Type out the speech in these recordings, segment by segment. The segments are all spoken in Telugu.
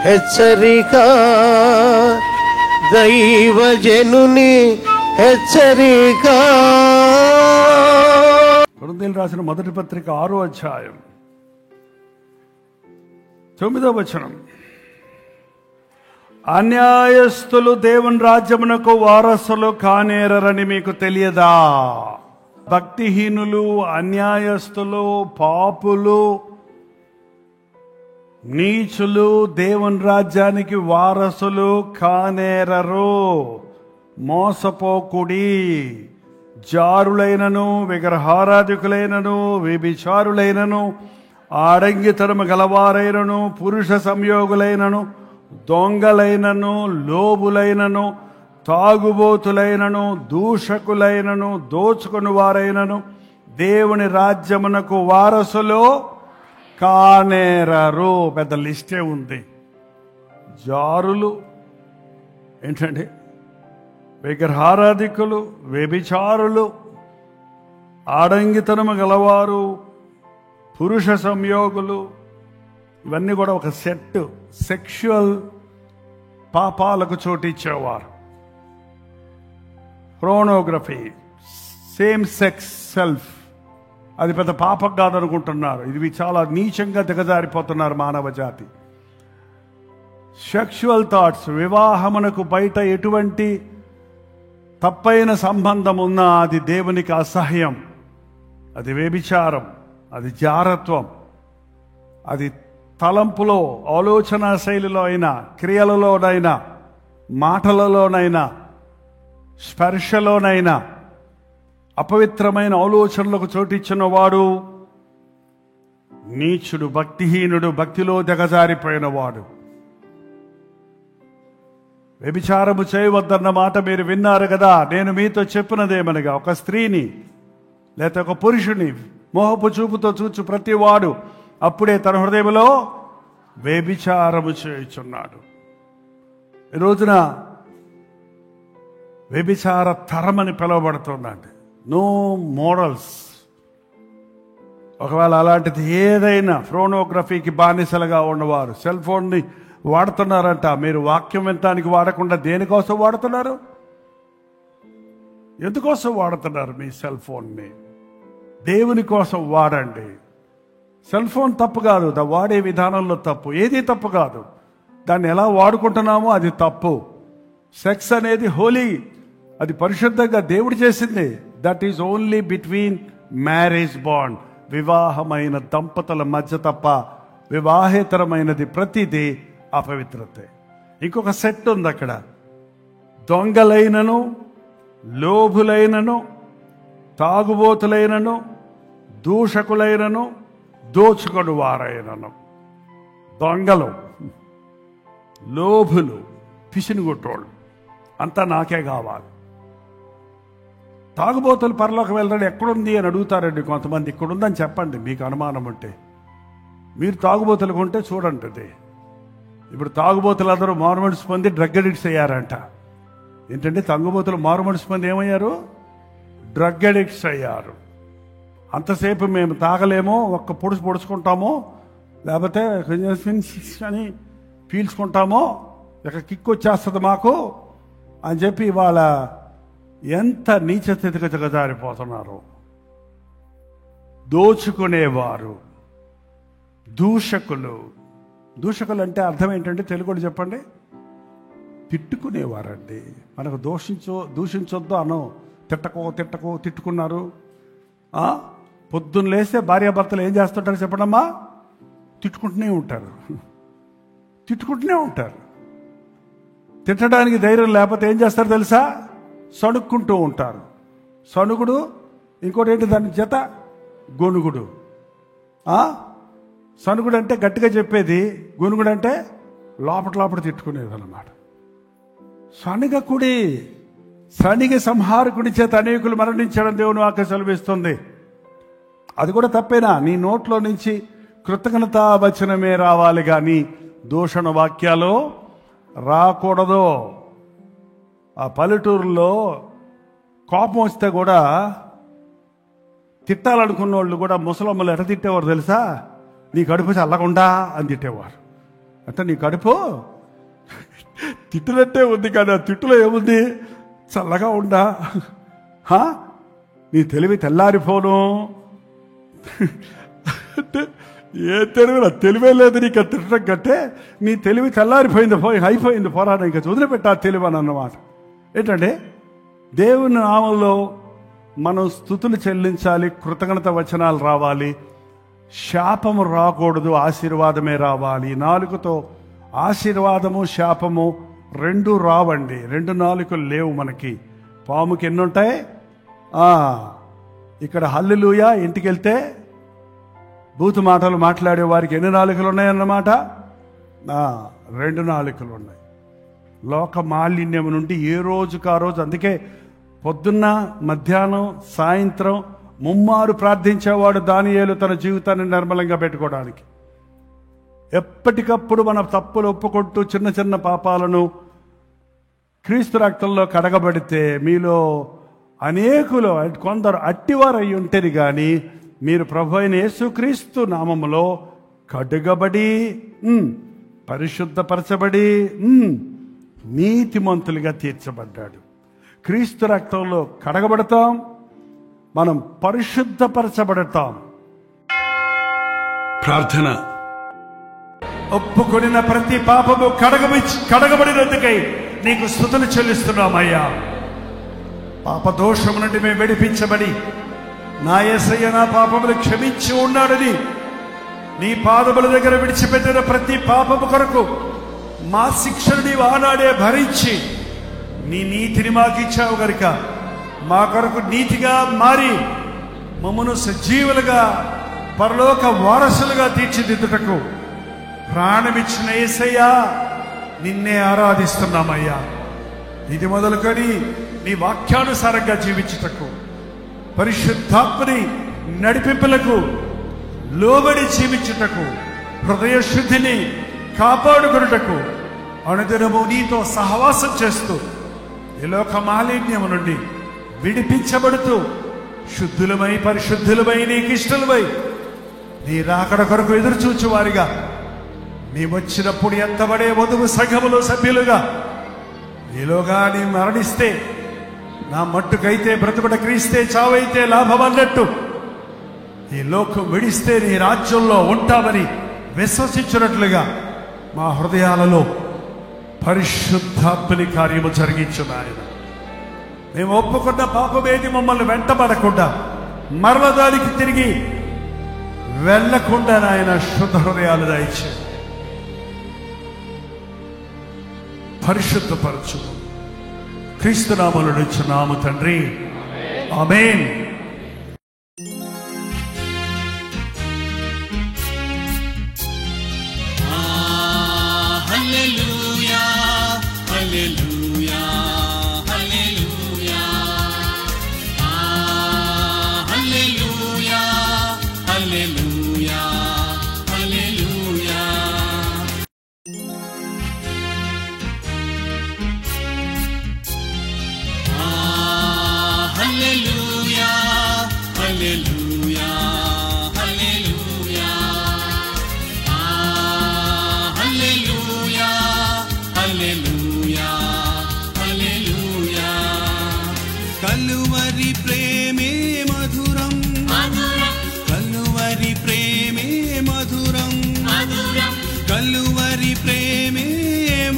హెచ్చరిక, దైవజనుని హెచ్చరిక. కొరింథీయులకు రాసిన మొదటి పత్రిక 6వ అధ్యాయం 9వ వచనం. అన్యాయస్తులు దేవుని రాజ్యమునకు వారసులు కానేరని మీకు తెలియదా? భక్తిహీనులు, అన్యాయస్తులు, పాపులు, నీచులు దేవుని రాజ్యానికి వారసులు కానేరరు. మోసపోకుడి. జారులైనను, విగ్రహారాధికులైనను, వ్యభిచారులైనను, ఆడంగితనము గలవారైనను, పురుష సంయోగులైనను, దొంగలైనను, లోబులైనను, తాగుబోతులైనను, దూషకులైనను, దోచుకుని వారైనను దేవుని రాజ్యమునకు వారసులు కానేరరు. పెద్ద లిస్టే ఉంది. జారులు ఏంటండి? విగ్రహారాధికులు, వ్యభిచారులు, ఆడంగితనము గలవారు, పురుష సంయోగులు, ఇవన్నీ కూడా ఒక సెట్. సెక్షువల్ పాపాలకు చోటిచ్చేవారు. పోర్నోగ్రఫీ, సేమ్ సెక్స్ సెల్ఫ్, అది పెద్ద పాపం కాదనుకుంటున్నారు. ఇది చాలా నీచంగా దిగజారిపోతున్నారు మానవ జాతి. సెక్షువల్ థాట్స్, వివాహమునకు బయట ఎటువంటి తప్పైన సంబంధం ఉన్నా అది దేవునికి అసహ్యం. అది వ్యభిచారం, అది జారత్వం, అది తలంపులో, ఆలోచన శైలిలో అయినా, క్రియలలోనైనా, మాటలలోనైనా, స్పర్శలోనైనా అపవిత్రమైన ఆలోచనలకు చోటిచ్చిన వాడు నీచుడు, భక్తిహీనుడు, భక్తిలో దిగజారిపోయిన వాడు. వ్యభిచారము చేయవద్దన్న మాట మీరు విన్నారు కదా. నేను మీతో చెప్పినదేమనగా, ఒక స్త్రీని లేక ఒక పురుషుని మోహపు చూపుతో చూచు ప్రతి వాడు అప్పుడే తన హృదయంలో వ్యభిచారము చేయుచున్నాడు. ఈ రోజున వ్యభిచార తరమని పిలువబడుతుందండి. No morals. ఒకవేళ అలాంటిది ఏదైనా పోర్నోగ్రఫీకి బానిసలుగా ఉన్నవారు సెల్ ఫోన్ని వాడుతున్నారంట. మీరు వాక్యం వినటానికి వాడకుండా దేనికోసం వాడుతున్నారు? ఎందుకోసం వాడుతున్నారు మీ సెల్ ఫోన్ని? దేవుని కోసం వాడండి. సెల్ ఫోన్ తప్పు కాదు, వాడే విధానంలో తప్పు. ఏది తప్పు కాదు, దాన్ని ఎలా వాడుకుంటున్నామో అది తప్పు. సెక్స్ అనేది హోలీ, అది పరిశుద్ధంగా దేవుడు చేసింది. That is only between marriage bond, వివాహమైన దంపతుల మధ్య తప్ప వివాహేతరమైనది ప్రతిదీ అపవిత్రతే. ఇంకొక సెట్ ఉంది అక్కడ. దొంగలైనను, లోభులైనను, తాగుబోతులైనను, దూషకులైనను, దోచుకొని వారైనను. దొంగలు, లోభులు, పిసినిగొట్టోళ్ళు, అంతా నాకే కావాలి. తాగుబోతులు పరలోకి వెళ్ళడం ఎక్కడుంది అని అడుగుతారండి కొంతమంది. ఇక్కడుందని చెప్పండి మీకు అనుమానం ఉంటే. మీరు తాగుబోతులకు ఉంటే చూడండి. అది ఇప్పుడు తాగుబోతులు అందరూ మారుమనసు పొంది డ్రగ్ అడిక్ట్స్ అయ్యారంట. ఏంటంటే తాగుబోతులు మారుమనసు పొంది ఏమయ్యారు? డ్రగ్ అడిక్ట్స్ అయ్యారు. అంతసేపు మేము తాగలేమో, ఒక్క పొడుచుకుంటామో, లేకపోతే అని పీల్చుకుంటామో, ఇక కిక్ వచ్చేస్తుంది మాకు అని చెప్పి వాళ్ళ ఎంత నీచ స్థితికి దిగజారిపోతున్నారు. దోచుకునేవారు, దూషకులు. దూషకులు అంటే అర్థం ఏంటంటే తెలుగులో చెప్పండి. తిట్టుకునేవారండి. మనకు దూషించొద్దు అను. తిట్టుకున్నారు. పొద్దున్న లేస్తే భార్యాభర్తలు ఏం చేస్తుంటారు చెప్పడమ్మా? తిట్టుకుంటూనే ఉంటారు. తిట్టడానికి ధైర్యం లేకపోతే ఏం చేస్తారు తెలుసా? సణుక్కుంటూ ఉంటారు. సణుగుడు. ఇంకోటి ఏంటి దాని జత? గొనుగుడు. సణుగుడు అంటే గట్టిగా చెప్పేది, గొనుగుడు అంటే లోపల తిట్టుకునేది అన్నమాట. సణిగకుడి, సణిగ సంహారకుడి చేత అనేకులు మరణించడం దేవుని వాక్యం సెలవిస్తుంది. అది కూడా తప్పేనా? నీ నోట్లో నుంచి కృతజ్ఞతా వచనమే రావాలి కానీ దూషణ వాక్యాలు రాకూడదు. ఆ పల్లెటూరులో కోపం వస్తే కూడా తిట్టాలనుకున్న వాళ్ళు కూడా ముసలమ్మలు ఎట తిట్టేవారు తెలుసా? నీ కడుపు చల్లకుండా అని తిట్టేవారు. అంటే నీ కడుపు తిట్టులట్టే ఉంది కదా, తిట్టులో ఏముంది? చల్లగా ఉండా, నీ తెలివి తెల్లారిపోను అంటే ఏ తెలివి? తెలివే లేదు నీకు తిట్టడం కంటే. నీ తెలివి తెల్లారిపోయింది, అయిపోయింది, పోరాటం, ఇంకా వదిలిపెట్టా తెలివి అని అన్నమాట. ఏంటంటే దేవుని నామంలో మనం స్తుతులు చెల్లించాలి, కృతజ్ఞత వచనాలు రావాలి, శాపము రాకూడదు, ఆశీర్వాదమే రావాలి. నాలుకతో ఆశీర్వాదము శాపము రెండు రావండి. రెండు నాలుకలు లేవు మనకి. పాముకి ఎన్ని ఉంటాయి? ఇక్కడ హల్లెలూయా ఇంటికి వెళ్తే బూతు మాటలు మాట్లాడే వారికి ఎన్ని నాలుకలు ఉన్నాయన్నమాట? రెండు నాలుకలు ఉన్నాయి. లోక మాలిన్యం నుండి ఏ రోజుకు ఆ రోజు. అందుకే పొద్దున్న, మధ్యాహ్నం, సాయంత్రం ముమ్మారు ప్రార్థించేవాడు దానియేలు తన జీవితాన్ని నిర్మలంగా పెట్టుకోవడానికి. ఎప్పటికప్పుడు మన తప్పులు ఒప్పుకుంటూ చిన్న చిన్న పాపాలను క్రీస్తు రక్తంలో కడగబడితే మీలో అనేకులు, కొందరు అట్టివారు అయి ఉంటేది కానీ మీరు ప్రభు అయిన యేసుక్రీస్తు నామములో కడుగబడి పరిశుద్ధపరచబడి నీతిమంతులుగా తీర్చబడ్డాడు. క్రీస్తు రక్తంలో కడగబడతాం, మనం పరిశుద్ధపరచబడతాం. ప్రార్థన. ఒప్పుకొనిన ప్రతి పాపము కడగబడినందుకై నీకు స్తుతులు చెల్లిస్తున్నామయ్యా. పాపదోషము నుండి మేము విడిపించబడి నా యేసయ్య నా పాపములు క్షమించి ఉన్నాడని నీ పాదముల దగ్గర విడిచిపెట్టిన ప్రతి పాపము కొరకు మా శిక్షను నీవు ఆనాడే భరించి నీ నీతిని మాకిచ్చావు గనుక మా కొరకు నీతిగా మారి మమ్మను సజీవులుగా పరలోక వారసులుగా తీర్చిదిద్దుటకు ప్రాణమిచ్చిన యేసయ్యా నిన్నే ఆరాధిస్తున్నామయ్యా. ఇది మొదలుకొని నీ వాక్యానుసారంగా జీవించుటకు, పరిశుద్ధాత్మని నడిపింపులకు లోబడి జీవించుటకు, హృదయ శుద్ధిని కాపాడుకొనుటకు అనుదినము నీతో సహవాసం చేస్తూ ఈ లోక మాలిన్యము నుండి విడిపించబడుతూ శుద్ధులమై పరిశుద్ధులమై నీకిష్టలమై నీ రాకడ కొరకు ఎదురు చూచువారిగా నీ వచ్చినప్పుడు ఎంతబడే వధువు సంఘములో సభ్యులుగా నీలోగా నీ మరణిస్తే నా మట్టుకైతే బ్రతుకుట క్రీస్తే, చావైతే లాభం అన్నట్టు ఈ లోకం విడిస్తే నీ రాజ్యంలో ఉంటామని విశ్వసించినట్లుగా మా హృదయాలలో పరిశుద్ధాత్మని కార్యము జరిగించు నాయన. మేము ఒప్పుకున్న పాపమేది మమ్మల్ని వెంటబడకుండా మరల దానికి తిరిగి వెళ్ళకుండా నాయన శుద్ధ హృదయాలు దయచే పరిశుద్ధపరచు. క్రీస్తు నామములో నిచ్చున్నాము తండ్రి, ఆమేన్. హల్లెలూయా హల్లెలూయా హల్లెలూయా హల్లెలూయా హల్లెలూయా హల్లెలూయా. హల్లెలూయా హల్లెలూయా హల్లెలూయా హల్లెలూయా హల్లెలూయా హల్లెలూయా. కలువరి ప్రేమే మధురం మధురం, కలువరి ప్రేమే మధురం మధురం, కలువరి ప్రేమే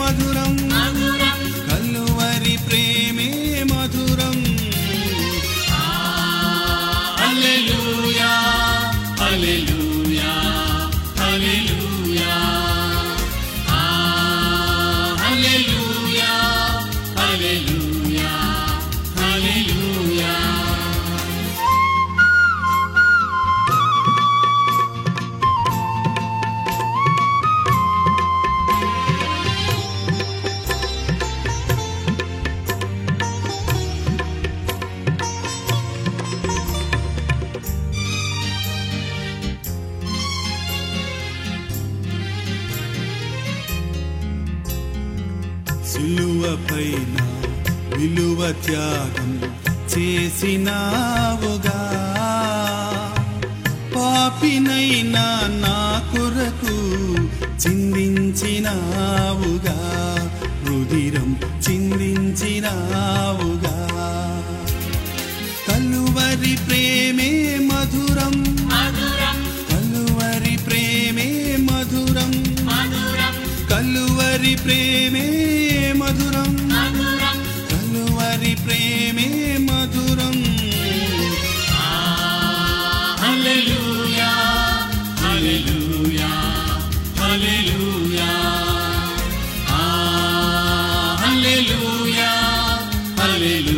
మధురం మధురం, కలువరి ప్రేమే మధురం. హల్లెలూయా హల్లెలూయా హల్లెలూయా హల్లెలూయా హల్లెలూయా హల్లెలూయా. సిలువపైన విలువ త్యాగం చేసినావుగా, పాపినైనా నా కొరకు చిందించినావుగా, రుధిరం చిందించినావుగా. కలువరి ప్రేమే మధురం, కలువరి ప్రేమే మధురం, కలువరి ప్రేమే మధురం, కలువరి ప్రేమే మధురం. హల్లెలూయా హల్లెలూయా హల్లెలూయా హల్లెలూయా హల్లెలూయా